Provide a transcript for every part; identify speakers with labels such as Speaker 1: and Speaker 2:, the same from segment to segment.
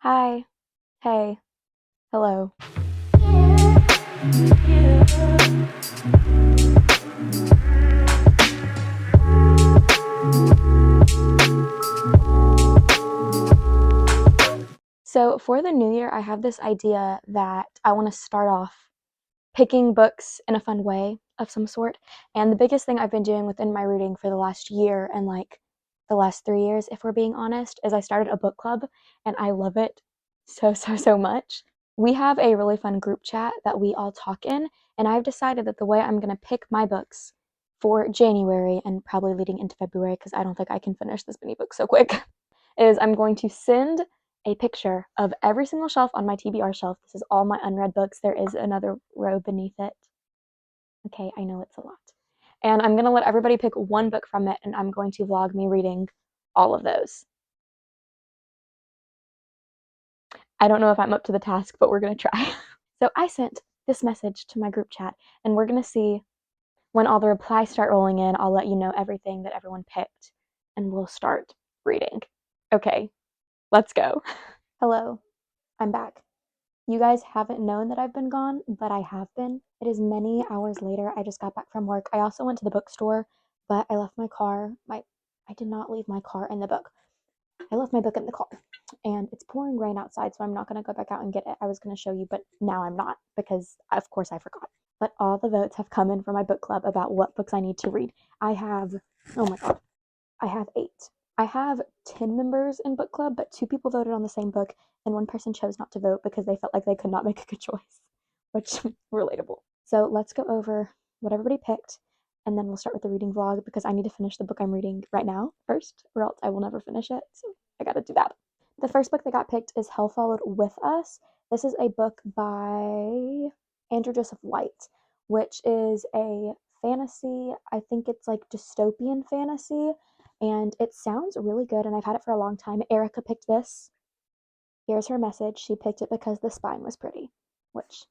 Speaker 1: Hi. Hey. Hello. So for the new year, I have this idea that I want to start off picking books in a fun way of some sort. And the biggest thing I've been doing within my reading for the last year and like the last 3 years, if we're being honest, is I started a book club and I love it so much. We have a really fun group chat that we all talk in, and I've decided that the way I'm going to pick my books for January and probably leading into February, because I don't think I can finish this many books so quick, is I'm going to send a picture of every single shelf on my TBR shelf. This is all my unread books. There is another row beneath it. Okay, I know it's a lot. And I'm going to let everybody pick one book from it, and I'm going to vlog me reading all of those. I don't know if I'm up to the task, but we're going to try. So I sent this message to my group chat, and we're going to see when all the replies start rolling in. I'll let you know everything that everyone picked, and we'll start reading. Okay, let's go. Hello, I'm back. You guys haven't known that I've been gone, but I have been. It is many hours later. I just got back from work. I also went to the bookstore, but I left my car. I did not leave my car in the book. I left my book in the car. And it's pouring rain outside, so I'm not going to go back out and get it. I was going to show you, but now I'm not because, of course, I forgot. But all the votes have come in for my book club about what books I need to read. I have, oh my God, I have 8. I have 10 members in book club, but 2 people voted on the same book, and 1 person chose not to vote because they felt like they could not make a good choice, which relatable. So let's go over what everybody picked, and then we'll start with the reading vlog because I need to finish the book I'm reading right now first, or else I will never finish it. So I gotta do that. The first book that got picked is Hell Followed With Us. This is a book by Andrew Joseph White, which is a fantasy. I think it's like dystopian fantasy, and it sounds really good, and I've had it for a long time. Erica picked this. Here's her message. She picked it because the spine was pretty, which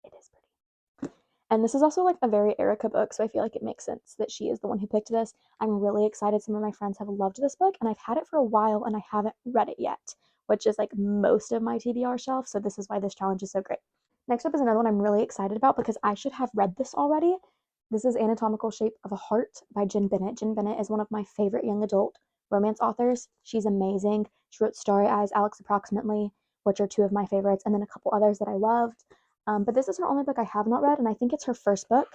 Speaker 1: it is pretty. And this is also like a very Erica book, so I feel like it makes sense that she is the one who picked this. I'm really excited. Some of my friends have loved this book, and I've had it for a while, and I haven't read it yet, which is like most of my TBR shelf, so this is why this challenge is so great. Next up is another one I'm really excited about because I should have read this already. This is Anatomical Shape of a Heart by Jen Bennett. Jen Bennett is one of my favorite young adult romance authors. She's amazing. She wrote Starry Eyes, Alex Approximately, which are 2 of my favorites, and then a couple others that I loved. But this is her only book I have not read, and I think it's her first book.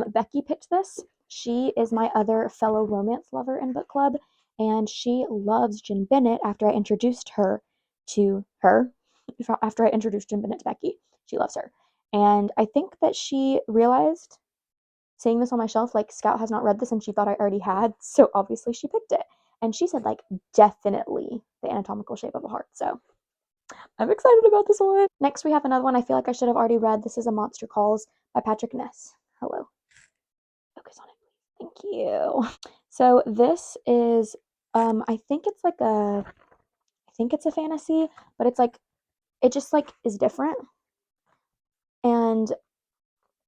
Speaker 1: Becky picked this. She is my other fellow romance lover in book club, and she loves Jen Bennett after I introduced her to her. After I introduced Jen Bennett to Becky, she loves her. And I think that she realized, seeing this on my shelf, like Scout has not read this and she thought I already had, so obviously she picked it. And she said, like, definitely The Anatomical Shape of a Heart. So I'm excited about this one. Next, we have another one I feel like I should have already read. This is A Monster Calls by Patrick Ness. Hello. Focus on it. Thank you. So this is, I think it's like I think it's a fantasy, but it's like, it just like is different. And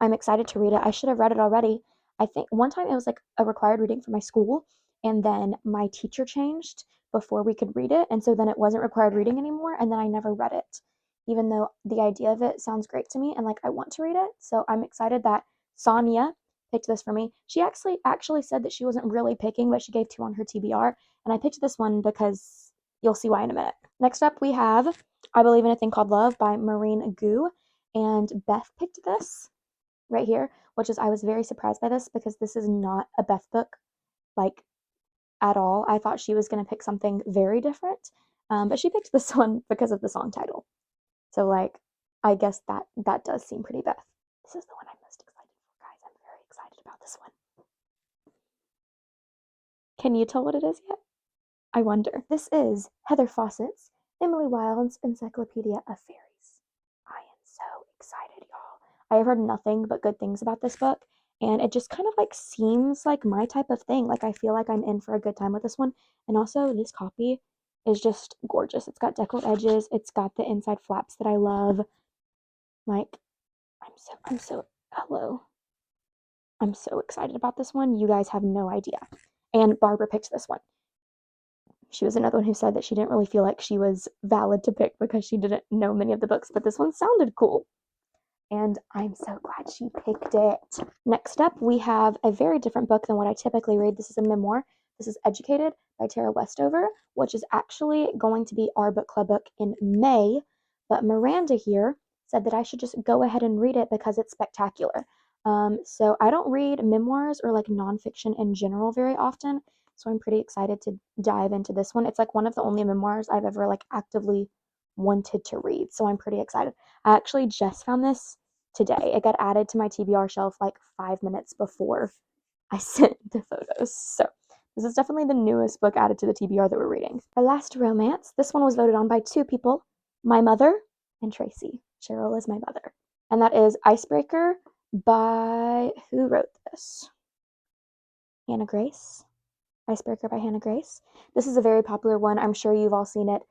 Speaker 1: I'm excited to read it. I should have read it already. I think one time it was like a required reading for my school, and then my teacher changed before we could read it, and so then it wasn't required reading anymore, and then I never read it, even though the idea of it sounds great to me and like I want to read it. So I'm excited that Sonia picked this for me. She actually said that she wasn't really picking, but she gave 2 on her TBR, and I picked this one because you'll see why in a minute. Next up, we have I Believe in a Thing Called Love by Maureen Gu, and Beth picked this right here, which is I was very surprised by this because this is not a Beth book, like at all. I thought she was going to pick something very different, but she picked this one because of the song title. So like, I guess that does seem pretty Beth. This is the one I'm most excited for, guys. I'm very excited about this one. Can you tell what it is yet? I wonder. This is Heather Fawcett's Emily Wilde's Encyclopaedia of Fairies. I am so excited, y'all. I have heard nothing but good things about this book, and it just kind of like seems like my type of thing. Like I feel like I'm in for a good time with this one. And also this copy is just gorgeous. It's got deckled edges, it's got the inside flaps that I love. Like I'm so hello. I'm so excited about this one. You guys have no idea. And Barbara picked this one. She was another one who said that she didn't really feel like she was valid to pick because she didn't know many of the books, but this one sounded cool. And I'm so glad she picked it. Next up, we have a very different book than what I typically read. This is a memoir. This is Educated by Tara Westover, which is actually going to be our book club book in May. But Miranda here said that I should just go ahead and read it because it's spectacular. So I don't read memoirs or like nonfiction in general very often. So I'm pretty excited to dive into this one. It's like one of the only memoirs I've ever like actively wanted to read. So I'm pretty excited. I actually just found this today. It got added to my TBR shelf like 5 minutes before I sent the photos. So this is definitely the newest book added to the TBR that we're reading. Our last romance. This one was voted on by 2 people, my mother and Tracy. Cheryl is my mother. And that is Icebreaker by, who wrote this? Hannah Grace. Icebreaker by Hannah Grace. This is a very popular one. I'm sure you've all seen it.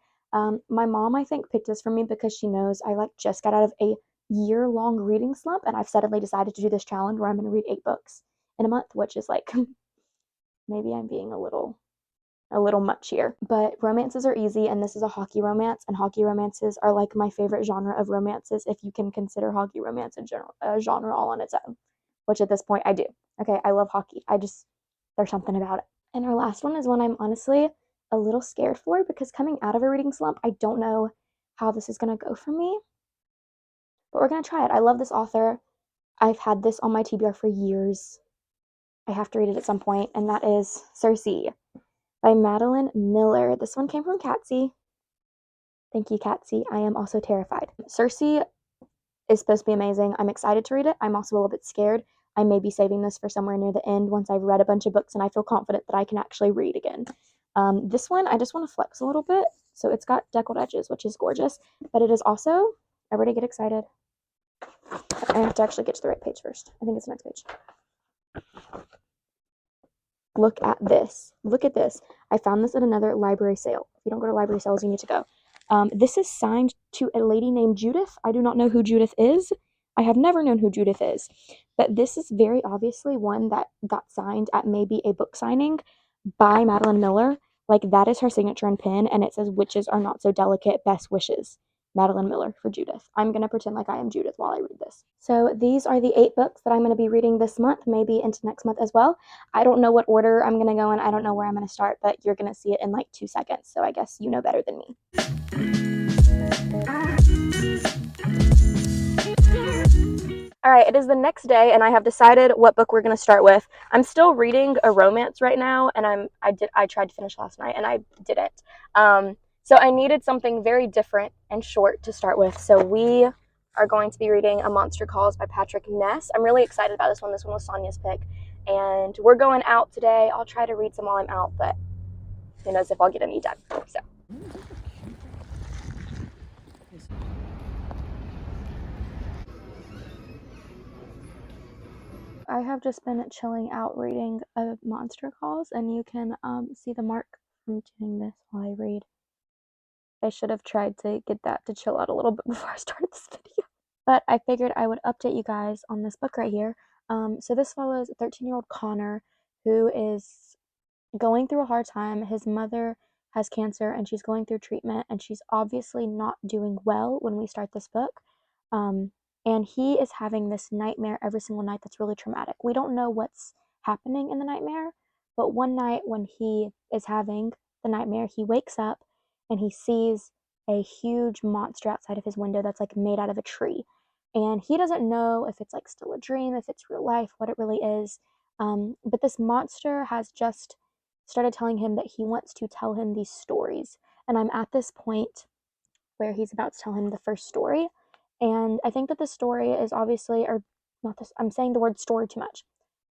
Speaker 1: My mom, I think, picked this for me because she knows I like just got out of a year-long reading slump, and I've suddenly decided to do this challenge where I'm going to read 8 books in a month, which is like maybe I'm being a little much here. But romances are easy, and this is a hockey romance, and hockey romances are like my favorite genre of romances if you can consider hockey romance a genre all on its own, which at this point I do. Okay, I love hockey. There's something about it. And our last one is one I'm honestly a little scared for because coming out of a reading slump, I don't know how this is going to go for me. But we're going to try it. I love this author. I've had this on my TBR for years. I have to read it at some point, and that is Circe by Madeline Miller. This one came from Catsy. Thank you, Catsy. I am also terrified. Circe is supposed to be amazing. I'm excited to read it. I'm also a little bit scared. I may be saving this for somewhere near the end once I've read a bunch of books and I feel confident that I can actually read again. This one, I just want to flex a little bit. So it's got deckled edges, which is gorgeous, but it is also, everybody get excited. I have to actually get to the right page first. I think it's the next page. Look at this. Look at this. I found this at another library sale. If you don't go to library sales, you need to go. This is signed to a lady named Judith. I do not know who Judith is. I have never known who Judith is. But this is very obviously one that got signed at maybe a book signing by Madeline Miller. Like, that is her signature and pen, and it says, "Witches are not so delicate, best wishes. Madeline Miller," for Judith. I'm going to pretend like I am Judith while I read this. So these are the 8 books that I'm going to be reading this month, maybe into next month as well. I don't know what order I'm going to go in. I don't know where I'm going to start, but you're going to see it in like 2 seconds. So I guess you know better than me. All right, it is the next day, and I have decided what book we're going to start with. I'm still reading a romance right now, and I tried to finish last night, and I didn't. So I needed something very different and short to start with. So we are going to be reading A Monster Calls by Patrick Ness. I'm really excited about this one. This one was Sonia's pick, and we're going out today. I'll try to read some while I'm out, but who knows if I'll get any done. So. I have just been chilling out reading a Monster Calls, and you can see the mark from doing this while I read. I should have tried to get that to chill out a little bit before I started this video. But I figured I would update you guys on this book right here. So this follows a 13-year-old Connor who is going through a hard time. His mother has cancer and she's going through treatment, and she's obviously not doing well when we start this book. And he is having this nightmare every single night that's really traumatic. We don't know what's happening in the nightmare, but one night when he is having the nightmare, he wakes up and he sees a huge monster outside of his window that's like made out of a tree. And he doesn't know if it's like still a dream, if it's real life, what it really is. But this monster has just started telling him that he wants to tell him these stories. And I'm at this point where he's about to tell him the first story. And I think that the story is obviously, or not this, I'm saying the word story too much.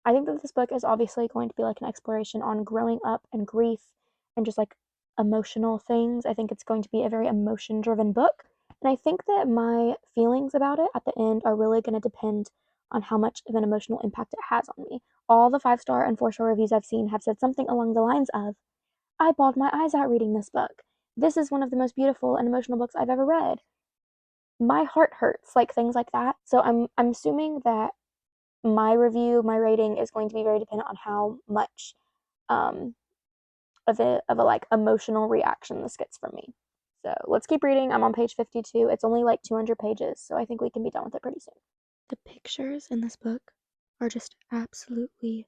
Speaker 1: I think that this book is obviously going to be like an exploration on growing up and grief and just like emotional things. I think it's going to be a very emotion driven book. And I think that my feelings about it at the end are really going to depend on how much of an emotional impact it has on me. All the 5-star and 4-star reviews I've seen have said something along the lines of, "I bawled my eyes out reading this book. This is one of the most beautiful and emotional books I've ever read. My heart hurts," like things like that. So I'm assuming that my review, my rating is going to be very dependent on how much of a like emotional reaction this gets from me. So let's keep reading. I'm on page 52. It's only like 200 pages, so I think we can be done with it pretty soon. The pictures in this book are just absolutely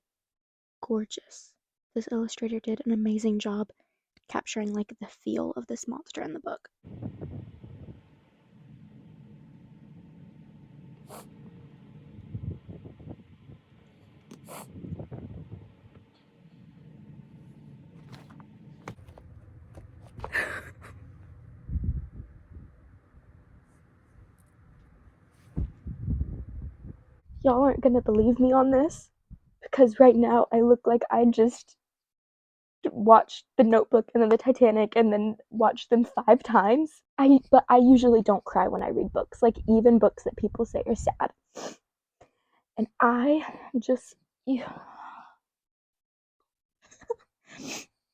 Speaker 1: gorgeous. This illustrator did an amazing job capturing like the feel of this monster in the book. Y'all aren't gonna believe me on this because right now I look like I just watched The Notebook and then The Titanic and then watched them 5 times. But I usually don't cry when I read books, like even books that people say are sad. And I just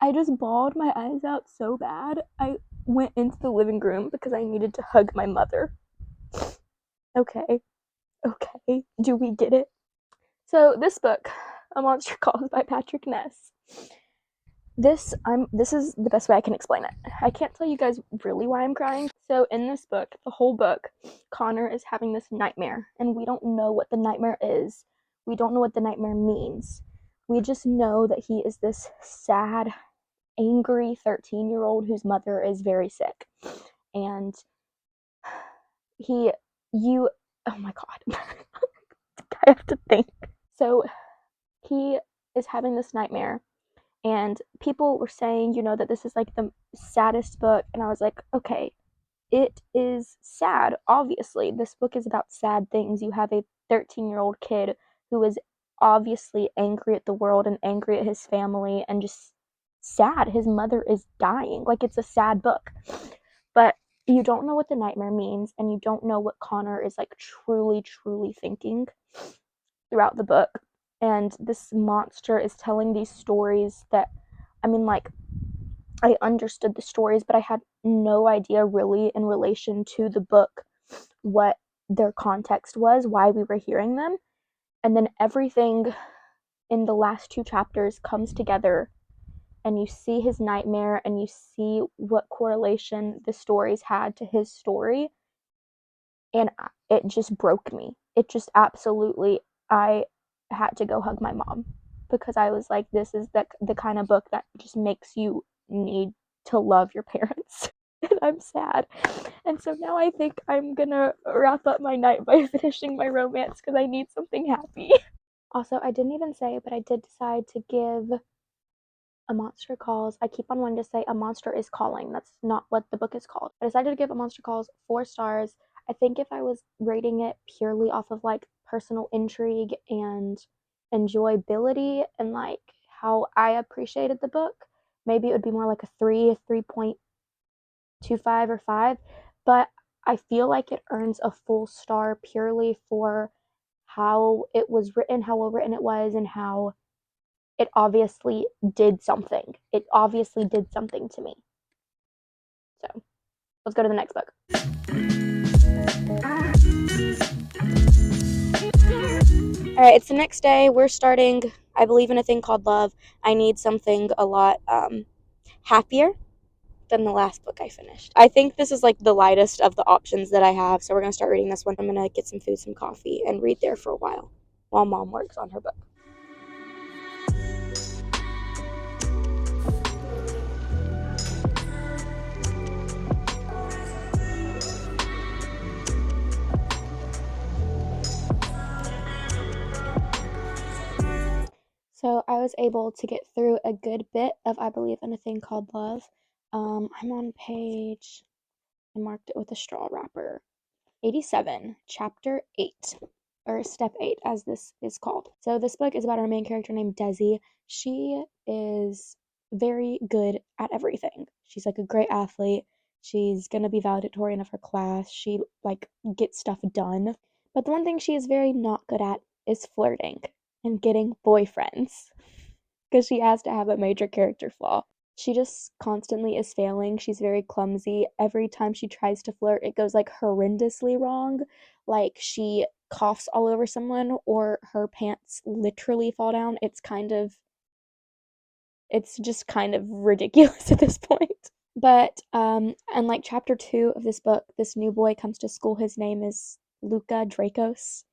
Speaker 1: I just bawled my eyes out so bad. I went into the living room because I needed to hug my mother. Okay. Okay. Do we get it? So this book, A Monster Calls by Patrick Ness. This is the best way I can explain it. I can't tell you guys really why I'm crying. So in this book, the whole book, Connor is having this nightmare, and we don't know what the nightmare is. We don't know what the nightmare means. We just know that he is this sad, angry 13-year-old whose mother is very sick. And oh my god. I have to think. So he is having this nightmare, and people were saying, that this is like the saddest book, and I was like, okay, it is sad. Obviously, this book is about sad things. You have a 13-year-old kid who is obviously angry at the world and angry at his family and just sad. His mother is dying. Like, it's a sad book. But you don't know what the nightmare means, and you don't know what Connor is like truly, truly thinking throughout the book. And this monster is telling these stories that, I mean, like, I understood the stories, but I had no idea really in relation to the book what their context was, why we were hearing them. And then everything in the last 2 chapters comes together, and you see his nightmare and you see what correlation the stories had to his story. And it just broke me. It just absolutely, I had to go hug my mom because I was like, this is the kind of book that just makes you need to love your parents. And I'm sad. And so now I think I'm gonna wrap up my night by finishing my romance because I need something happy. Also, I didn't even say, but I did decide to give A Monster Calls. I keep on wanting to say A Monster is Calling. That's not what the book is called. I decided to give A Monster Calls 4 stars. I think if I was rating it purely off of like personal intrigue and enjoyability and like how I appreciated the book, maybe it would be more like a 3.25 or 5. But I feel like it earns a full star purely for how it was written, how well written it was, and how it obviously did something. It obviously did something to me. So let's go to the next book. All right, it's the next day. We're starting, I believe in a thing called love. I need something a lot happier than the last book I finished. I think this is like the lightest of the options that I have, so we're going to start reading this one. I'm going to get some food, some coffee, and read there for a while Mom works on her book. So I was able to get through a good bit of I Believe in a Thing Called Love. I'm on page, I marked it with a straw wrapper, 87, chapter 8, or step 8, as this is called. So this book is about our main character named Desi. She is very good at everything. She's like a great athlete. She's gonna be valedictorian of her class. She like gets stuff done. But the one thing she is very not good at is flirting and getting boyfriends because she has to have a major character flaw. She just constantly is failing. She's very clumsy. Every time she tries to flirt, it goes like horrendously wrong. Like she coughs all over someone or her pants literally fall down. It's kind of It's just kind of ridiculous at this point. But and like chapter 2 of this book, this new boy comes to school. His name is Luca Dracos.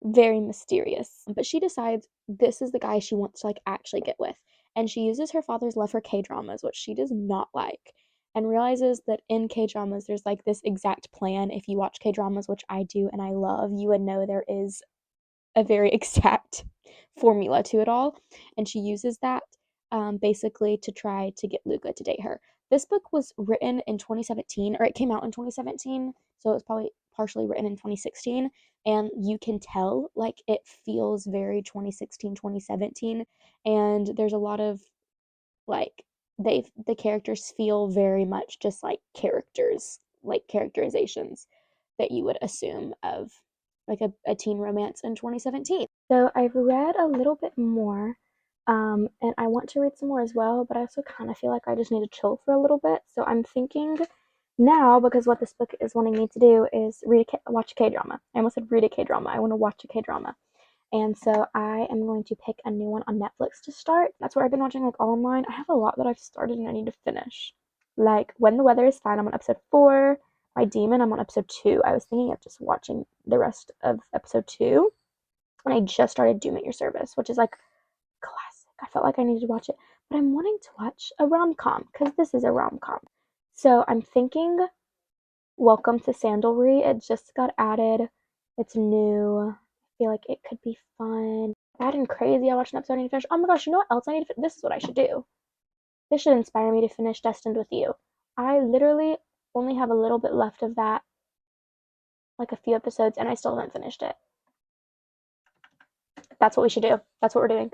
Speaker 1: Very mysterious. But she decides this is the guy she wants to like actually get with. And she uses her father's love for K-dramas, which she does not like, and realizes that in K-dramas there's like this exact plan. If you watch K-dramas, which I do and I love, you would know there is a very exact formula to it all. And she uses that basically to try to get Luca to date her. This book was written in 2017, or it came out in 2017, so it was probably partially written in 2016. And you can tell like it feels very 2016, 2017. And there's a lot of like the characters feel very much just like characters, like characterizations that you would assume of like a teen romance in 2017. So I've read a little bit more, and I want to read some more as well, but I also kind of feel like I just need to chill for a little bit. So I'm thinking now, because what this book is wanting me to do is watch a K-drama. I almost said read a K-drama. I want to watch a K-drama. And so I am going to pick a new one on Netflix to start. That's where I've been watching like all of mine. I have a lot that I've started and I need to finish. Like When the Weather is Fine, I'm on episode 4. My Demon, I'm on episode 2. I was thinking of just watching the rest of episode 2. And I just started Doom at Your Service, which is like classic. I felt like I needed to watch it. But I'm wanting to watch a rom-com, because this is a rom-com. So I'm thinking Welcome to Sandalry. It just got added. It's new. I feel like it could be fun. Bad and Crazy, I watched an episode I need to finish. Oh my gosh, you know what else I need to finish? This is what I should do. This should inspire me to finish Destined with You. I literally only have a little bit left of that, like a few episodes, and I still haven't finished it. That's what we should do. That's what we're doing.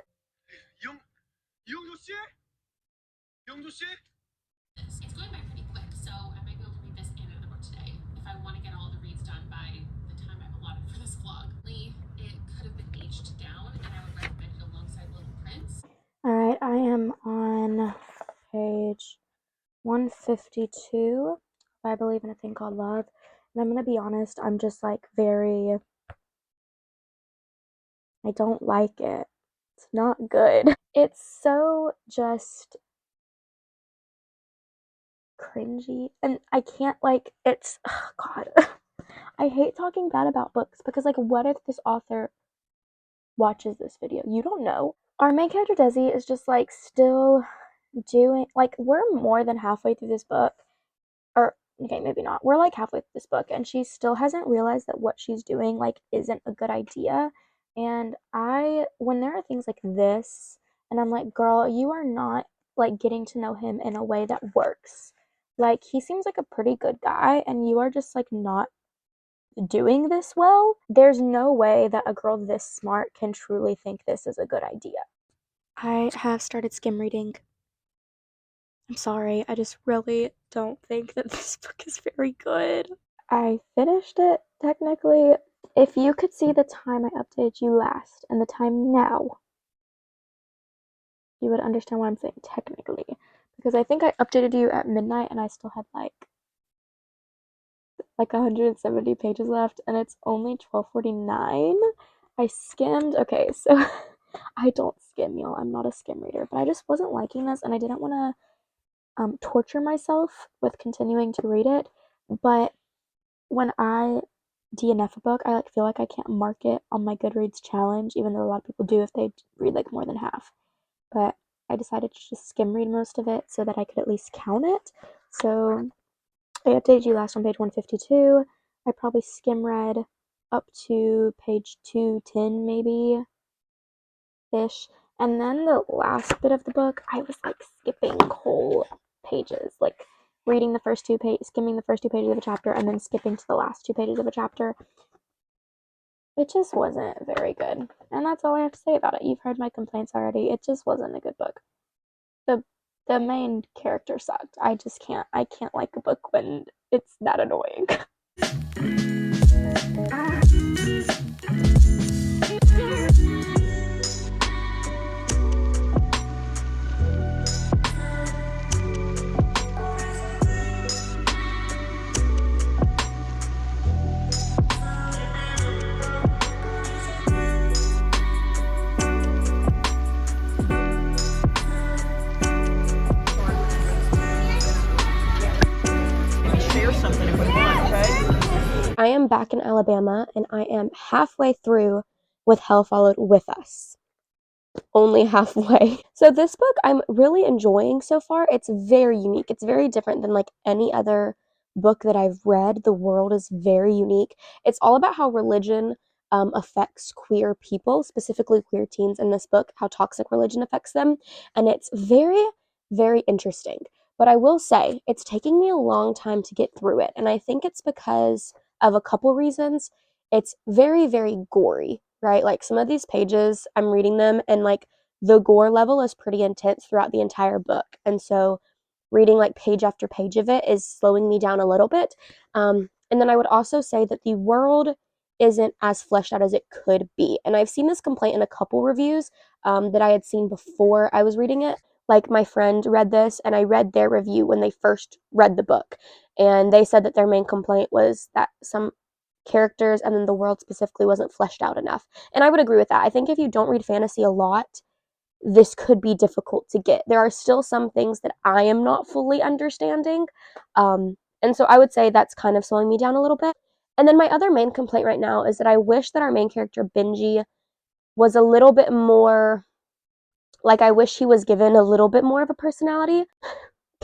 Speaker 2: It's going by pretty quick, so I might be able to read this and another book today if I want to get all the reads done by the time I've allotted for this vlog. It could have been aged down, and I would recommend it alongside Little Prince.
Speaker 1: Alright, I am on page 152. I Believe in a Thing Called Love. And I'm gonna be honest, I'm just like I don't like it. It's not good. It's so just cringy, and I can't like it's God. I hate talking bad about books because like what if this author watches this video? You don't know. Our main character Desi is just like still doing like we're more than halfway through this book, or okay, maybe not. We're like halfway through this book and she still hasn't realized that what she's doing like isn't a good idea. And when there are things like this and I'm like, girl, you are not like getting to know him in a way that works. Like he seems like a pretty good guy and you are just like not doing this well. There's no way that a girl this smart can truly think this is a good idea. I have started skim reading. I'm sorry, I just really don't think that this book is very good. I finished it, technically. If you could see the time I updated you last and the time now, you would understand what I'm saying technically. Because I think I updated you at midnight and I still had like 170 pages left and it's only 12:49. I skimmed. Okay, so I don't skim, y'all. I'm not a skim reader, but I just wasn't liking this and I didn't want to torture myself with continuing to read it. But when I DNF a book, I like feel like I can't mark it on my Goodreads challenge, even though a lot of people do if they read like more than half. But I decided to just skim read most of it so that I could at least count it. So I updated you last on page 152. I probably skim read up to page 210 maybe ish. And then the last bit of the book, I was like skipping whole pages, like reading the first two pages, skimming the first 2 pages of a chapter, and then skipping to the last 2 pages of a chapter. It just wasn't very good. And that's all I have to say about it. You've heard my complaints already. It just wasn't a good book. The main character sucked. I can't like a book when it's that annoying.
Speaker 3: I am back in Alabama and I am halfway through with Hell Followed With Us. Only halfway. So this book I'm really enjoying so far. It's very unique. It's very different than like any other book that I've read. The world is very unique. It's all about how religion affects queer people, specifically queer teens in this book, how toxic religion affects them. And it's very, very interesting. But I will say, it's taking me a long time to get through it. And I think it's because of a couple reasons. It's very, very gory, right? Like some of these pages, I'm reading them and like the gore level is pretty intense throughout the entire book. And so reading like page after page of it is slowing me down a little bit. And then I would also say that the world isn't as fleshed out as it could be. And I've seen this complaint in a couple reviews that I had seen before I was reading it. Like my friend read this and I read their review when they first read the book. And they said that their main complaint was that some characters and then the world specifically wasn't fleshed out enough. And I would agree with that. I think if you don't read fantasy a lot, this could be difficult to get. There are still some things that I am not fully understanding. And so I would say that's kind of slowing me down a little bit. And then my other main complaint right now is that I wish that our main character, Benji, was a little bit more like I wish he was given a little bit more of a personality.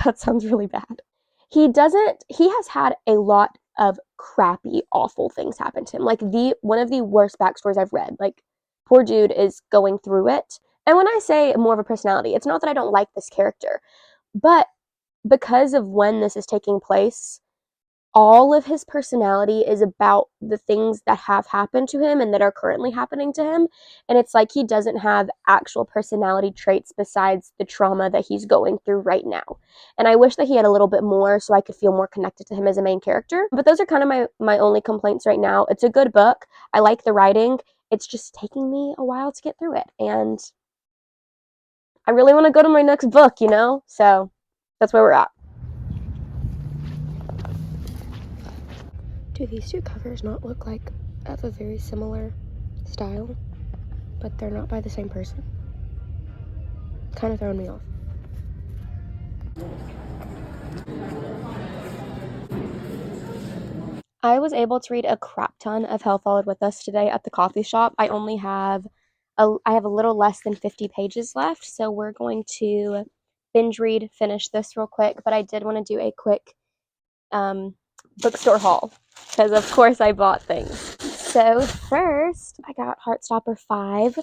Speaker 3: That sounds really bad. He has had a lot of crappy, awful things happen to him. Like one of the worst backstories I've read. Like poor dude is going through it. And when I say more of a personality, it's not that I don't like this character, but because of when this is taking place, all of his personality is about the things that have happened to him and that are currently happening to him. And it's like he doesn't have actual personality traits besides the trauma that he's going through right now. And I wish that he had a little bit more so I could feel more connected to him as a main character. But those are kind of my only complaints right now. It's a good book. I like the writing. It's just taking me a while to get through it. And I really want to go to my next book, you know? So that's where we're at. Do these two covers not look like of a very similar style, but they're not by the same person? Kind of throwing me off. I was able to read a crap ton of Hell Followed With Us today at the coffee shop. I have a little less than 50 pages left, so we're going to finish this real quick, but I did want to do a quick bookstore haul because of course I bought things. So first I got Heartstopper 5.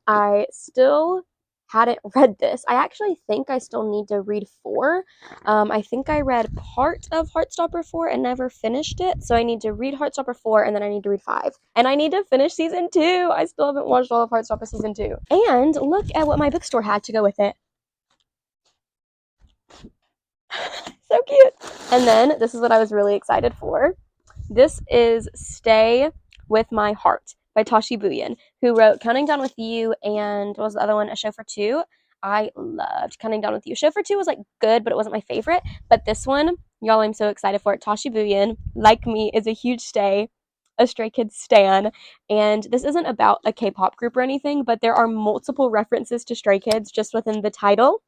Speaker 3: I still hadn't read this. I actually think I still need to read 4. I think I read part of Heartstopper 4 and never finished it, so I need to read Heartstopper 4 and then I need to read 5. And I need to finish season 2. I still haven't watched all of Heartstopper season 2. And look at what my bookstore had to go with it. So cute. And then this is what I was really excited for. This is Stay With My Heart by Tashi Bhuiyan, who wrote Counting Down With You and what was the other one? A Show for Two. I loved Counting Down With You. Show for Two was like good, but it wasn't my favorite. But this one, y'all, I'm so excited for it. Tashi Bhuiyan, like me, is a huge a Stray Kids stan, and this isn't about a K-pop group or anything, but there are multiple references to Stray Kids just within the title.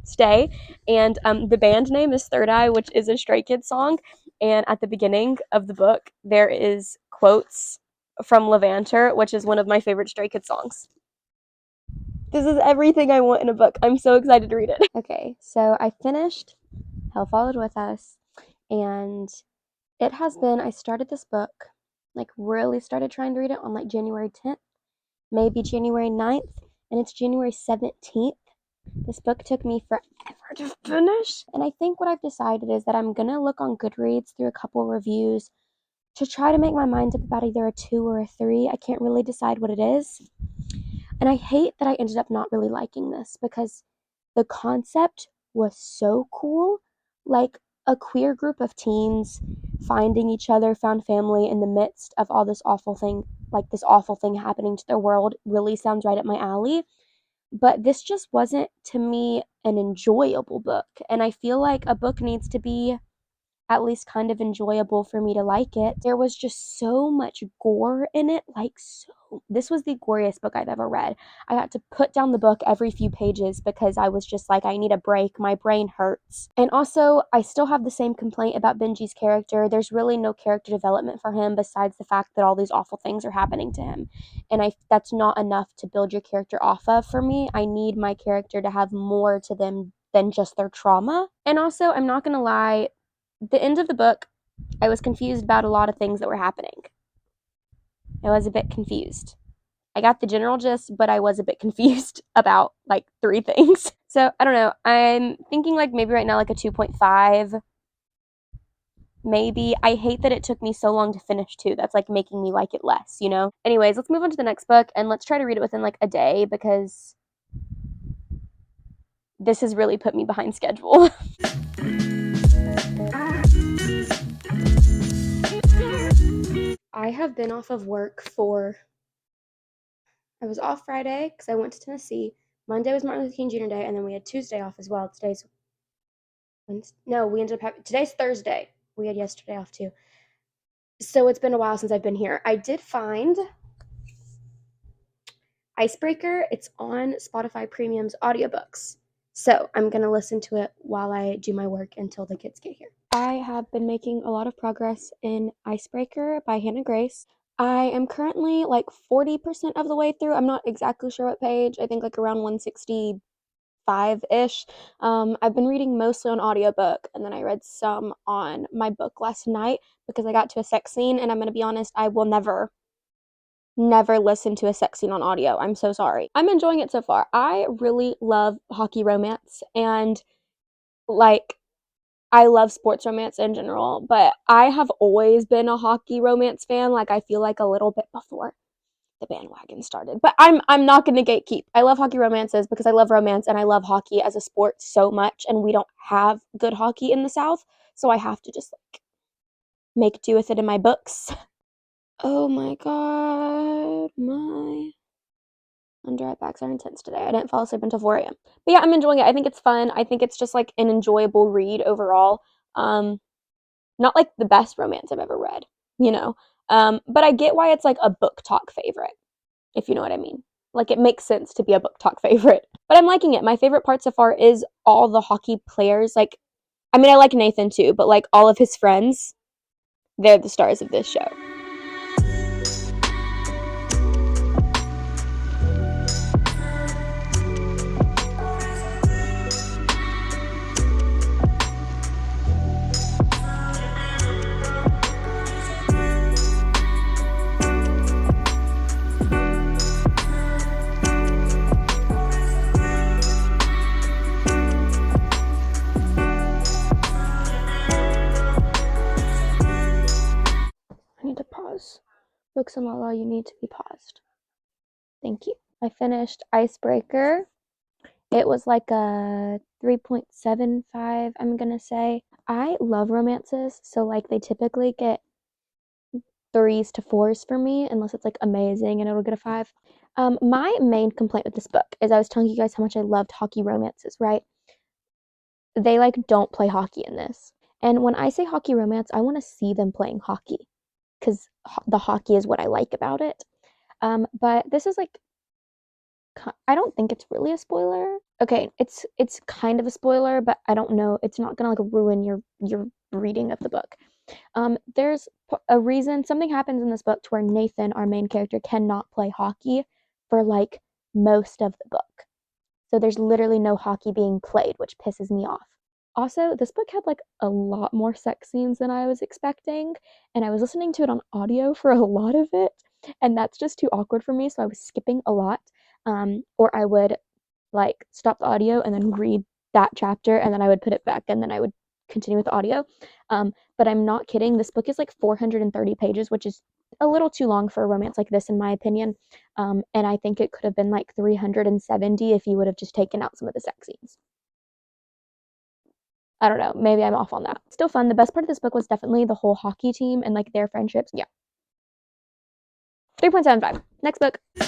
Speaker 3: Stay, and the band name is Third Eye, which is a Stray Kids song, and at the beginning of the book there is quotes from Levanter, which is one of my favorite Stray Kids songs. This is everything I want in a book. I'm so excited to read it. Okay, so I finished Hell Followed With Us, and I started this book, like really started trying to read it on like January 10th, maybe January 9th, and it's January 17th. This book took me forever to finish. And I think what I've decided is that I'm going to look on Goodreads through a couple reviews to try to make my mind up about either a 2 or a 3. I can't really decide what it is. And I hate that I ended up not really liking this because the concept was so cool. Like a queer group of teens finding each other, found family in the midst of all this awful thing, like this awful thing happening to their world, really sounds right up my alley. But this just wasn't, to me, an enjoyable book. And I feel like a book needs to be at least kind of enjoyable for me to like it. There was just so much gore in it, like so this was the goriest book I've ever read. I had to put down the book every few pages because I was just like, I need a break. My brain hurts. And also, I still have the same complaint about Benji's character. There's really no character development for him besides the fact that all these awful things are happening to him. And that's not enough to build your character off of for me. I need my character to have more to them than just their trauma. And also, I'm not going to lie, the end of the book, I was confused about a lot of things that were happening. I was a bit confused. I got the general gist, but I was a bit confused about like 3 things. So I don't know. I'm thinking like maybe right now like a 2.5. Maybe. I hate that it took me so long to finish too. That's like making me like it less, you know? Anyways, let's move on to the next book and let's try to read it within like a day because this has really put me behind schedule. I have been off of work I was off Friday because I went to Tennessee. Monday was Martin Luther King Jr. Day, and then we had Tuesday off as well. Today's Wednesday. No, we ended up having, today's Thursday. We had yesterday off too. So it's been a while since I've been here. I did find Icebreaker. It's on Spotify Premium's audiobooks. So I'm going to listen to it while I do my work until the kids get here. I have been making a lot of progress in Icebreaker by Hannah Grace. I am currently like 40% of the way through. I'm not exactly sure what page. I think like around 165-ish. I've been reading mostly on audiobook, and then I read some on my book last night because I got to a sex scene, and I'm going to be honest, I will never listen to a sex scene on audio. I'm so sorry. I'm enjoying it so far. I really love hockey romance, and like I love sports romance in general, but I have always been a hockey romance fan. Like I feel like a little bit before the bandwagon started. But I'm not going to gatekeep. I love hockey romances because I love romance and I love hockey as a sport so much, and we don't have good hockey in the South, so I have to just like make do with it in my books. Oh my god, my under eye backs are intense today. I didn't fall asleep until 4 a.m. But yeah, I'm enjoying it. I think it's fun. I think it's just like an enjoyable read overall. Not like the best romance I've ever read, you know. But I get why it's like a book talk favorite, if you know what I mean. Like it makes sense to be a book talk favorite. But I'm liking it. My favorite part so far is all the hockey players. Like, I mean, I like Nathan too, but like all of his friends, they're the stars of this show. I need to pause. Books and Lala, you need to be paused. Thank you. I finished Icebreaker. It was like a 3.75, I'm gonna say. I love romances, so like they typically get 3s to 4s for me, unless it's like amazing and it'll get a 5. My main complaint with this book is I was telling you guys how much I loved hockey romances, right? They like don't play hockey in this. And when I say hockey romance, I want to see them playing hockey because the hockey is what I like about it. But this is like, I don't think it's really a spoiler. Okay, it's kind of a spoiler, but I don't know. It's not gonna like ruin your reading of the book. There's a reason something happens in this book to where Nathan, our main character, cannot play hockey for like most of the book. So there's literally no hockey being played, which pisses me off. Also, this book had like a lot more sex scenes than I was expecting, and I was listening to it on audio for a lot of it, and that's just too awkward for me, so I was skipping a lot. Or I would like stop the audio and then read that chapter, and then I would put it back, and then I would continue with the audio. But I'm not kidding. This book is like 430 pages, which is a little too long for a romance like this, in my opinion. And I think it could have been like 370 if you would have just taken out some of the sex scenes. I don't know. Maybe I'm off on that. Still fun. The best part of this book was definitely the whole hockey team and like their friendships. Yeah. 3.75. Next book.
Speaker 2: I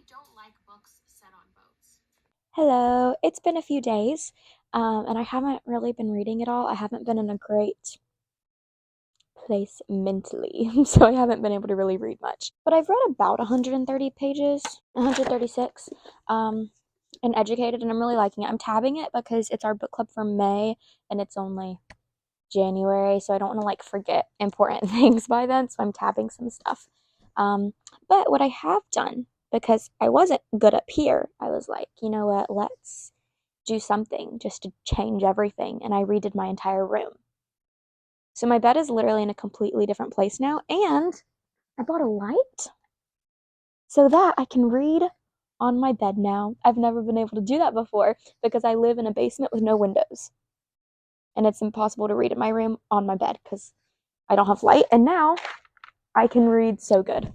Speaker 2: don't like books set on boats.
Speaker 1: Hello, it's been a few days, and I haven't really been reading at all. I haven't been in a great place mentally, so I haven't been able to really read much. But I've read about 130 pages, 136, and educated, and I'm really liking it. I'm tabbing it because it's our book club for May, and it's only January, so I don't want to like forget important things by then, so I'm tabbing some stuff. Um, but what I have done, because I wasn't good up here, I was like, you know what, let's do something just to change everything, and I redid my entire room. So my bed is literally in a completely different place now, and I bought a light so that I can read on my bed now. I've never been able to do that before because I live in a basement with no windows, and it's impossible to read in my room on my bed because I don't have light, and now I can read so good.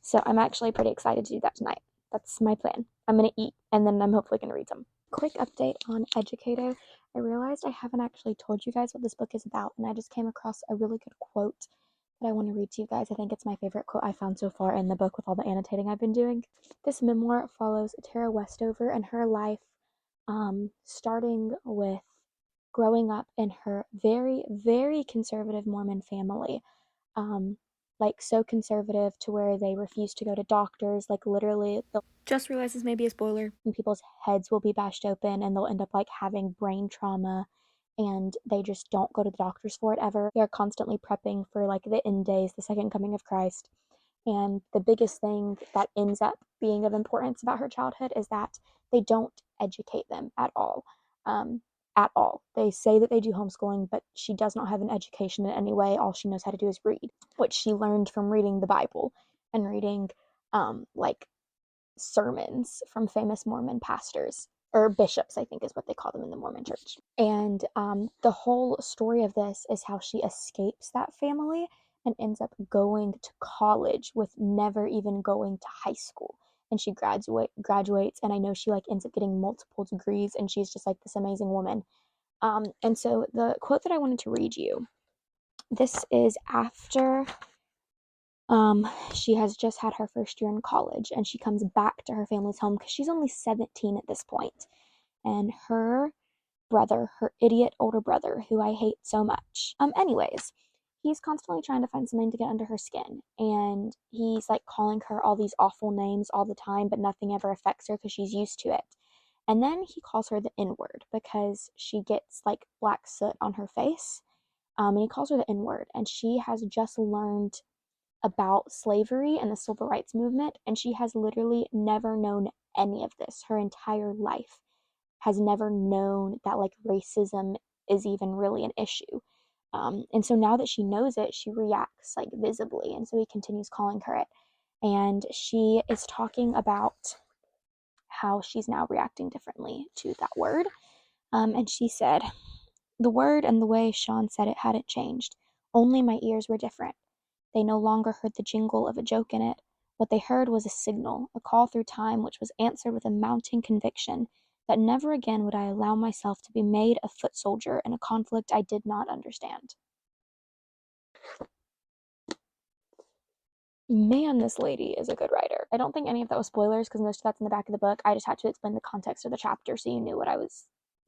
Speaker 1: So I'm actually pretty excited to do that tonight. That's my plan. I'm gonna eat and then I'm hopefully gonna read some. Quick update on Educator. I realized I haven't actually told you guys what this book is about, and I just came across a really good quote that I want to read to you guys. I think it's my favorite quote I found so far in the book with all the annotating I've been doing. This memoir follows Tara Westover and her life, starting with growing up in her very, very conservative Mormon family. Um, like so conservative to where they refuse to go to doctors. Like literally, they'll just realize this may be a spoiler, and people's heads will be bashed open, and they'll end up like having brain trauma, and they just don't go to the doctors for it ever. They're constantly prepping for like the end days, the second coming of Christ. And the biggest thing that ends up being of importance about her childhood is that they don't educate them at all. Um, at all. They say that they do homeschooling, but she does not have an education in any way. All she knows how to do is read, which she learned from reading the Bible and reading like sermons from famous Mormon pastors or bishops, I think is what they call them in the Mormon church. And the whole story of this is how she escapes that family and ends up going to college with never even going to high school. And she graduates, and I know she like ends up getting multiple degrees, and she's just like this amazing woman. And so the quote that I wanted to read you, this is after she has just had her first year in college, and she comes back to her family's home because she's only 17 at this point. And her brother, her idiot older brother, who I hate so much. Anyways, he's constantly trying to find something to get under her skin, and he's like calling her all these awful names all the time, but nothing ever affects her because she's used to it. And then he calls her the N word because she gets like black soot on her face. And he calls her the N word, and she has just learned about slavery and the civil rights movement, and she has literally never known any of this her entire life, has never known that like racism is even really an issue. And so now that she knows it, she reacts like visibly, and so he continues calling her it. And she is talking about how she's now reacting differently to that word. And she said, the word and the way Sean said it hadn't changed, only my ears were different. They no longer heard the jingle of a joke in it. What they heard was a signal, a call through time which was answered with a mounting conviction that never again would I allow myself to be made a foot soldier in a conflict I did not understand. Man, this lady is a good writer. I don't think any of that was spoilers because most of that's in the back of the book. I just had to explain the context of the chapter so you knew what I was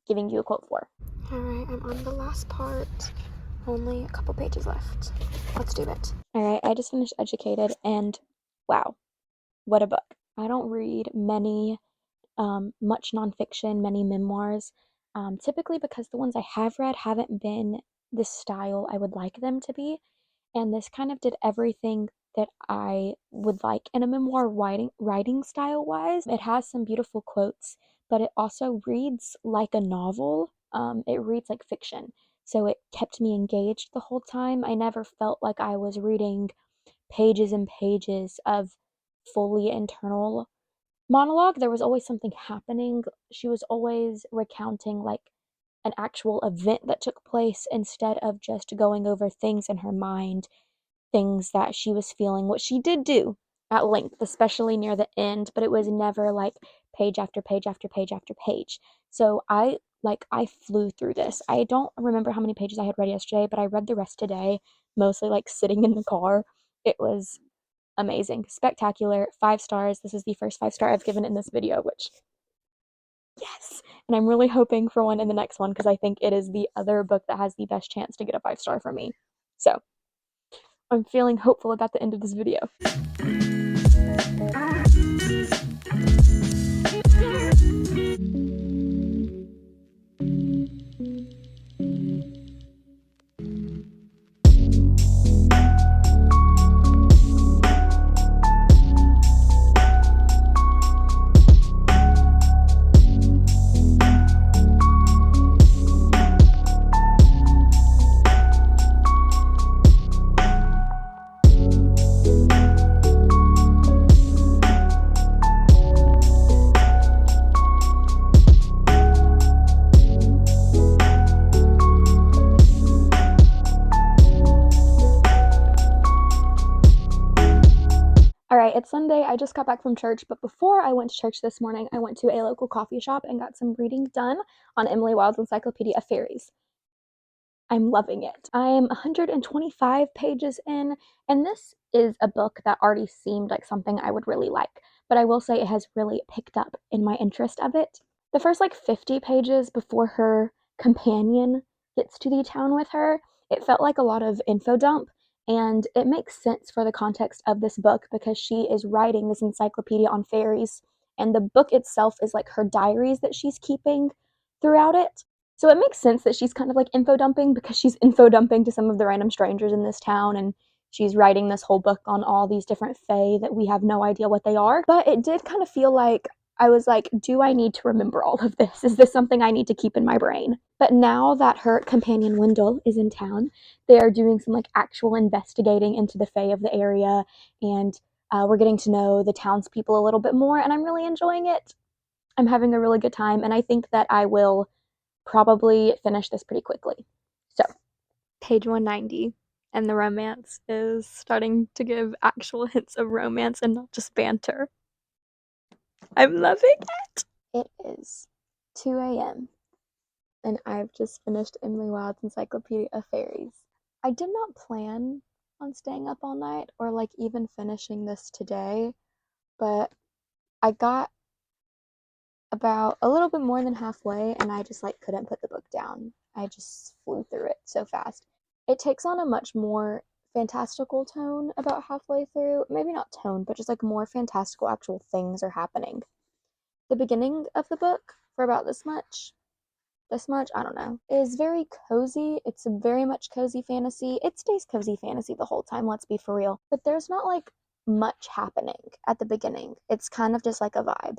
Speaker 1: giving you a quote for. Alright, I'm on the last part. Only a couple pages left. Let's do it. Alright, I just finished Educated, and wow, what a book. I don't read much nonfiction, many memoirs, typically because the ones I have read haven't been the style I would like them to be. And this kind of did everything that I would like in a memoir writing style wise. It has some beautiful quotes, but it also reads like a novel. It reads like fiction. So it kept me engaged the whole time. I never felt like I was reading pages and pages of fully internal monologue. There was always something happening. She was always recounting like an actual event that took place instead of just going over things in her mind, things that she was feeling, which she did do at length, especially near the end, but it was never like page after page after page after page. So I flew through this. I don't remember how many pages I had read yesterday, but I read the rest today, mostly like sitting in the car. It was amazing, spectacular, 5 stars. This is the first 5 star I've given in this video, which Yes! And I'm really hoping for one in the next one because I think it is the other book that has the best chance to get a 5-star from me. So I'm feeling hopeful about the end of this video. Alright, it's Sunday. I just got back from church, but before I went to church this morning, I went to a local coffee shop and got some reading done on Emily Wilde's Encyclopedia of Faeries. I'm loving it. I am 125 pages in, and this is a book that already seemed like something I would really like, but I will say it has really picked up in my interest of it. The first 50 pages before her companion gets to the town with her, it felt like a lot of info dump, and it makes sense for the context of this book because she is writing this encyclopedia on fairies, and the book itself is like her diaries that she's keeping throughout it. So it makes sense that she's kind of info dumping because she's info dumping to some of the random strangers in this town, and she's writing this whole book on all these different fae that we have no idea what they are. But it did kind of feel like I was like, do I need to remember all of this? Is this something I need to keep in my brain? But now that her companion Wendell is in town, they are doing some actual investigating into the fae of the area, and we're getting to know the townspeople a little bit more, and I'm really enjoying it. I'm having a really good time, and I think that I will probably finish this pretty quickly. So, page 190, and the romance is starting to give actual hints of romance and not just banter. I'm loving it! It is 2 a.m., and I've just finished Emily Wilde's Encyclopedia of Faeries. I did not plan on staying up all night or even finishing this today, but I got about a little bit more than halfway and I just couldn't put the book down. I just flew through it so fast. It takes on a much more fantastical tone about halfway through. Maybe not tone, but just more fantastical actual things are happening. The beginning of the book, for about this much, I don't know, is very cozy. It's very much cozy fantasy. It stays cozy fantasy the whole time, let's be for real. But there's not much happening at the beginning. It's kind of just a vibe.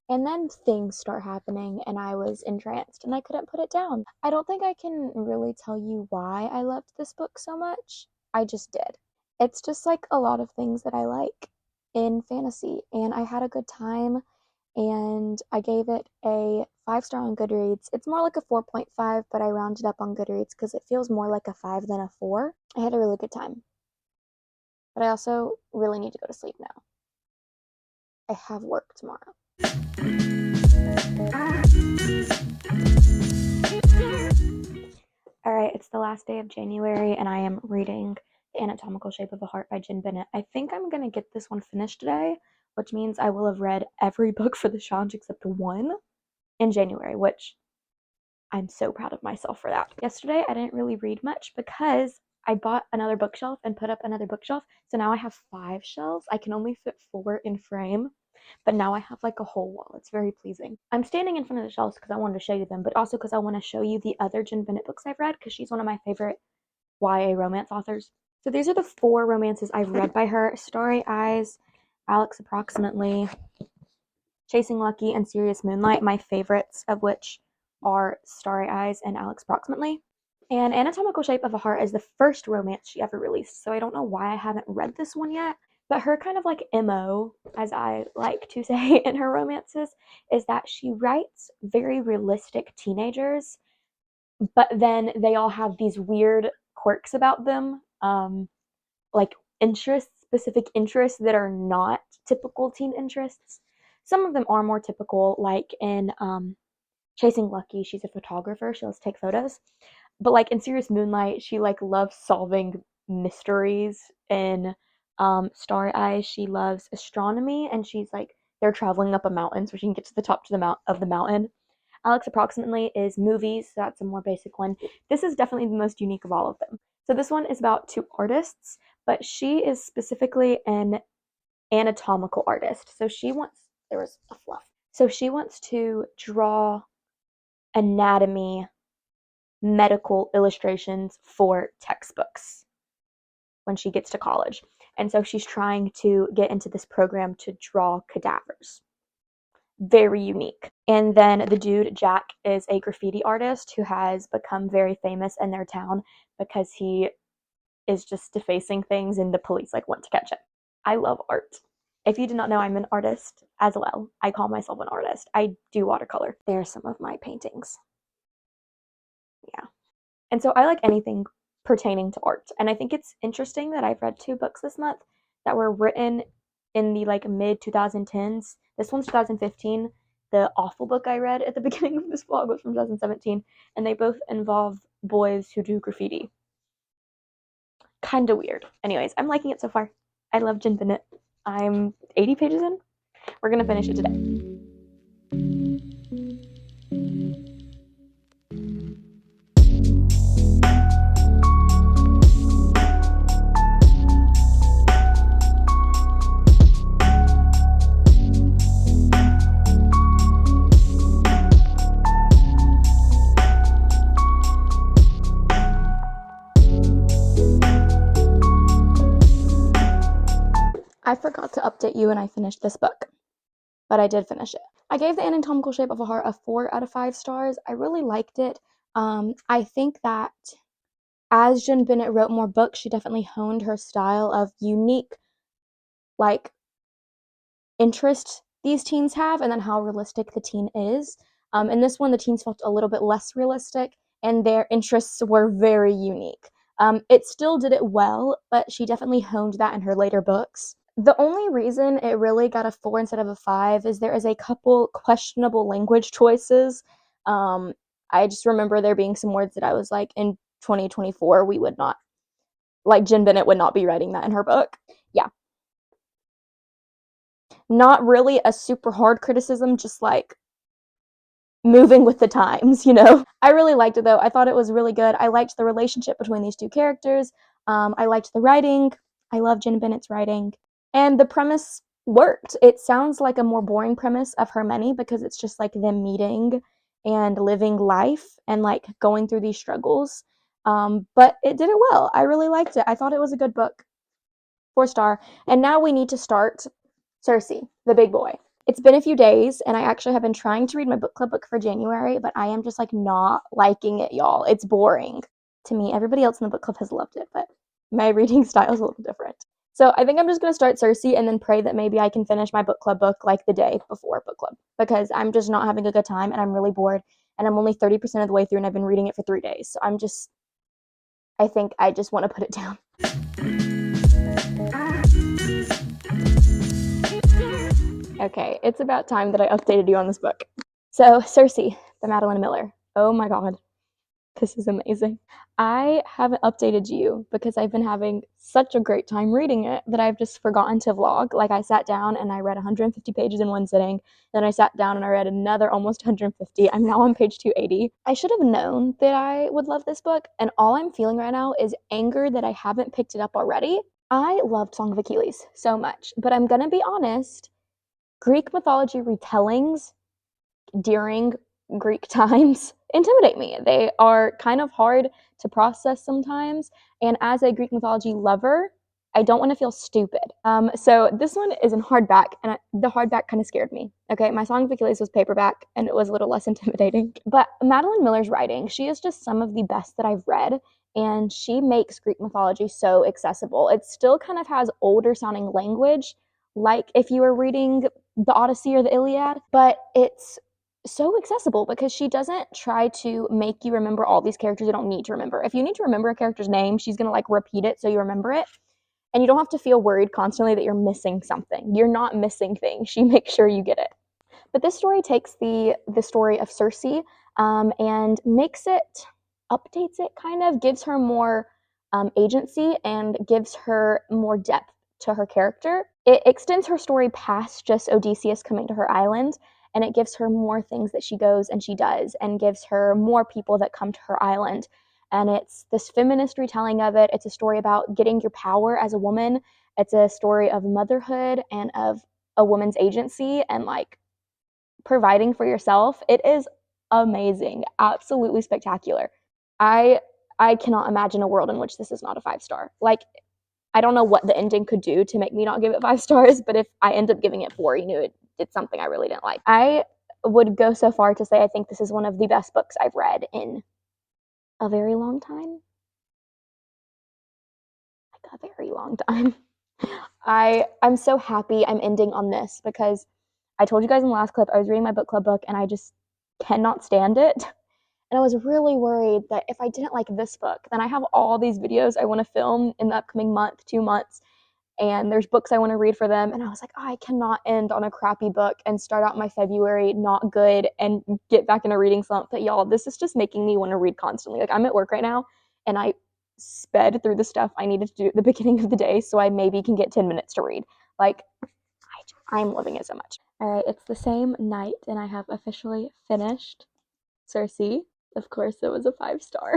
Speaker 1: And then things start happening, and I was entranced, and I couldn't put it down. I don't think I can really tell you why I loved this book so much. I just did. It's just a lot of things that I like in fantasy, and I had a good time, and I gave it a 5-star on Goodreads. It's more like a 4.5, but I rounded up on Goodreads because it feels more like a 5 than a 4. I had a really good time. But I also really need to go to sleep now. I have work tomorrow. Alright, it's the last day of January, and I am reading The Anatomical Shape of a Heart by Jen Bennett. I think I'm going to get this one finished today, which means I will have read every book for the challenge except one in January, which I'm so proud of myself for that. Yesterday, I didn't really read much because I bought another bookshelf and put up another bookshelf, so now I have 5 shelves. I can only fit 4 in frame, but now I have a whole wall. It's very pleasing. I'm standing in front of the shelves because I wanted to show you them, but also because I want to show you the other Jen Bennett books I've read because she's one of my favorite YA romance authors. So these are the 4 romances I've read by her: Starry Eyes, Alex Approximately, Chasing Lucky, and Serious Moonlight, my favorites of which are Starry Eyes and Alex Approximately. And Anatomical Shape of a Heart is the first romance she ever released, so I don't know why I haven't read this one yet. But her kind of MO, as I like to say in her romances, is that she writes very realistic teenagers, but then they all have these weird quirks about them, specific interests that are not typical teen interests. Some of them are more typical, like in Chasing Lucky, she's a photographer, she loves to take photos. But in Serious Moonlight, she loves solving mysteries. In Starry Eyes, she loves astronomy, and she's they're traveling up a mountain so she can get to the top of the mountain. Alex approximately is movies, so that's a more basic one. This is definitely the most unique of all of them. So this one is about two artists, but she is specifically an anatomical artist. So she wants, there was a fluff. So she wants to draw anatomy, medical illustrations for textbooks when she gets to college. And so she's trying to get into this program to draw cadavers. Very unique. And then the dude, Jack, is a graffiti artist who has become very famous in their town because he is just defacing things and the police like want to catch him. I love art. If you did not know, I'm an artist as well. I call myself an artist. I do watercolor. There's some of my paintings. Yeah. And so I like anything pertaining to art. And I think it's interesting that I've read 2 books this month that were written in the like mid 2010s. This one's 2015. The awful book I read at the beginning of this vlog was from 2017, and they both involve boys who do graffiti. Kinda weird. Anyways, I'm liking it so far. I love Jen Bennett. I'm 80 pages in. We're gonna finish it today. I forgot to update you when I finished this book, but I did finish it. I gave The Anatomical Shape of a Heart a 4 out of 5 stars. I really liked it. I think that as Jen Bennett wrote more books, she definitely honed her style of unique, like, interest these teens have and then how realistic the teen is. In this one, the teens felt a little bit less realistic and their interests were very unique. It still did it well, but she definitely honed that in her later books. The only reason it really got a 4 instead of a 5 is there is a couple questionable language choices. I just remember there being some words that I was like, in 2024, we would not, like, Jen Bennett would not be writing that in her book. Yeah. Not really a super hard criticism, just like moving with the times, you know? I really liked it though. I thought it was really good. I liked the relationship between these two characters. I liked the writing. I love Jen Bennett's writing. And the premise worked. It sounds like a more boring premise of her many because it's just like them meeting and living life and like going through these struggles. But it did it well. I really liked it. I thought it was a good book. 4-star. And now we need to start Circe, the big boy. It's been a few days, and I actually have been trying to read my book club book for January, but I am just like not liking it, y'all. It's boring to me. Everybody else in the book club has loved it, but my reading style is a little different. So I think I'm just going to start Circe and then pray that maybe I can finish my book club book like the day before book club because I'm just not having a good time and I'm really bored and I'm only 30% of the way through and I've been reading it for 3 days. So I think I just want to put it down. Okay, it's about time that I updated you on this book. So, Circe by Madeline Miller. Oh my god, this is amazing. I haven't updated you because I've been having such a great time reading it that I've just forgotten to vlog. Like, I sat down and I read 150 pages in one sitting, then I sat down and I read another almost 150. I'm now on page 280. I should have known that I would love this book, and all I'm feeling right now is anger that I haven't picked it up already. I loved Song of Achilles so much, but I'm gonna be honest, Greek mythology retellings during Greek times intimidate me. They are kind of hard to process sometimes, and as a Greek mythology lover, I don't want to feel stupid. So this one is in hardback, and the hardback kind of scared me. Okay, my Song of Achilles was paperback, and it was a little less intimidating. But Madeline Miller's writing, she is just some of the best that I've read, and she makes Greek mythology so accessible. It still kind of has older sounding language, like if you were reading the Odyssey or the Iliad, but it's so accessible because she doesn't try to make you remember all these characters you don't need to remember. If you need to remember a character's name, she's going to like repeat it so you remember it. And you don't have to feel worried constantly that you're missing something. You're not missing things. She makes sure you get it. But this story takes the story of Circe and makes it, updates it kind of, gives her more agency and gives her more depth to her character. it extends her story past just Odysseus coming to her island, and it gives her more things that she goes and she does, and gives her more people that come to her island. And it's this feminist retelling of it. It's a story about getting your power as a woman. It's a story of motherhood and of a woman's agency and like providing for yourself. It is amazing, absolutely spectacular. I I cannot imagine a world in which this is not a 5 star. Like, I don't know what the ending could do to make me not give it 5 stars, but if I end up giving it 4, you knew it's something I really didn't like. I would go so far to say I think this is one of the best books I've read in a very long time. Like a very long time. I'm so happy I'm ending on this because I told you guys in the last clip I was reading my book club book and I just cannot stand it. And I was really worried that if I didn't like this book, then I have all these videos I want to film in the upcoming month, 2 months, and there's books I want to read for them. And I was like, oh, I cannot end on a crappy book and start out my February not good and get back in a reading slump. But y'all, this is just making me want to read constantly. Like, I'm at work right now and I sped through the stuff I needed to do at the beginning of the day so I maybe can get 10 minutes to read. Like, I'm loving it so much. All right, it's the same night and I have officially finished Circe. Of course, it was a 5 star.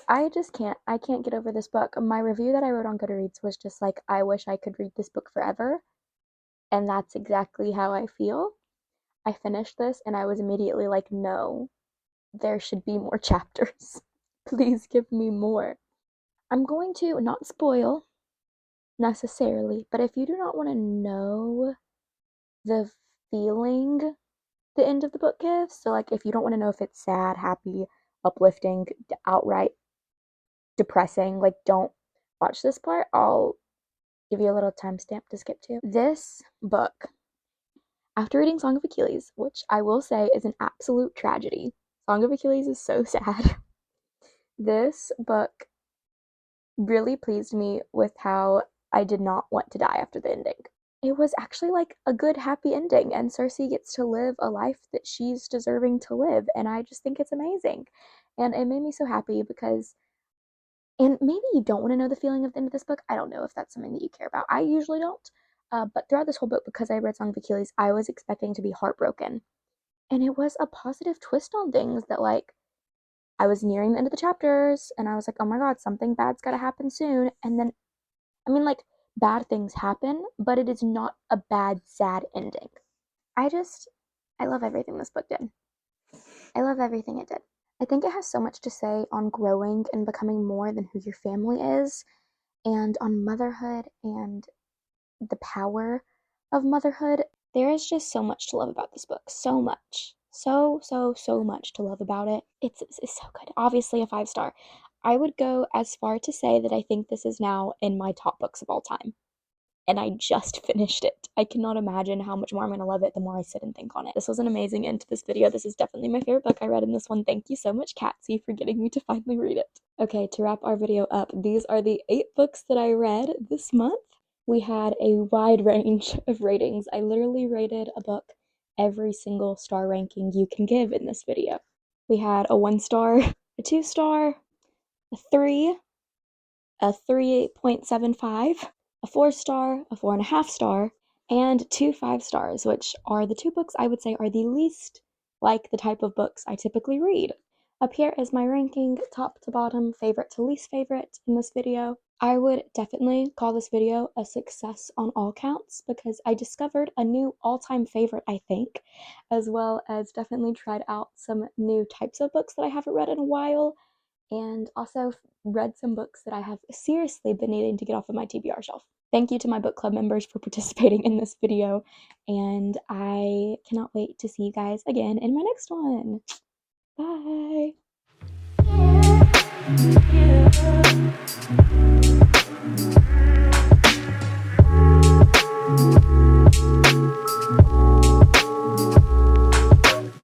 Speaker 1: I can't get over this book. My review that I wrote on Goodreads was just like, I wish I could read this book forever. And that's exactly how I feel. I finished this and I was immediately like, no, there should be more chapters. Please give me more. I'm going to not spoil necessarily, but if you do not want to know the feeling the end of the book gives, so like if you don't want to know if it's sad, happy, uplifting, outright depressing, like don't watch this part. I'll give you a little timestamp to skip to. This book, after reading Song of Achilles, which I will say is an absolute tragedy, Song of Achilles is so sad. This book really pleased me with how I did not want to die after the ending. It was actually like a good, happy ending, and Circe gets to live a life that she's deserving to live, and I just think it's amazing. And it made me so happy because, and maybe you don't want to know the feeling of the end of this book. I don't know if that's something that you care about. I usually don't. But throughout this whole book, because I read Song of Achilles, I was expecting to be heartbroken. And it was a positive twist on things that, like, I was nearing the end of the chapters and I was like, oh my God, something bad's got to happen soon. And then, I mean, like, bad things happen, but it is not a bad, sad ending. I love everything this book did. I love everything it did. I think it has so much to say on growing and becoming more than who your family is, and on motherhood and the power of motherhood. There is just so much to love about this book. So much. So much to love about it. It's so good. Obviously, a 5 star. I would go as far to say that I think this is now in my top books of all time. And I just finished it. I cannot imagine how much more I'm going to love it the more I sit and think on it. This was an amazing end to this video. This is definitely my favorite book I read in this one. Thank you so much, Catsy, for getting me to finally read it. Okay, to wrap our video up, these are the 8 books that I read this month. We had a wide range of ratings. I literally rated a book every single star ranking you can give in this video. We had a 1 star, a 2 star, a 3, a 3.75, a 4 star, a 4.5 star, and 2 5 stars, which are the 2 books I would say are the least like the type of books I typically read. Up here is my ranking, top to bottom, favorite to least favorite in this video. I would definitely call this video a success on all counts because I discovered a new all-time favorite, I think, as well as definitely tried out some new types of books that I haven't read in a while, and also read some books that I have seriously been needing to get off of my TBR shelf. Thank you to my book club members for participating in this video, and I cannot wait to see you guys again in my next one. Bye!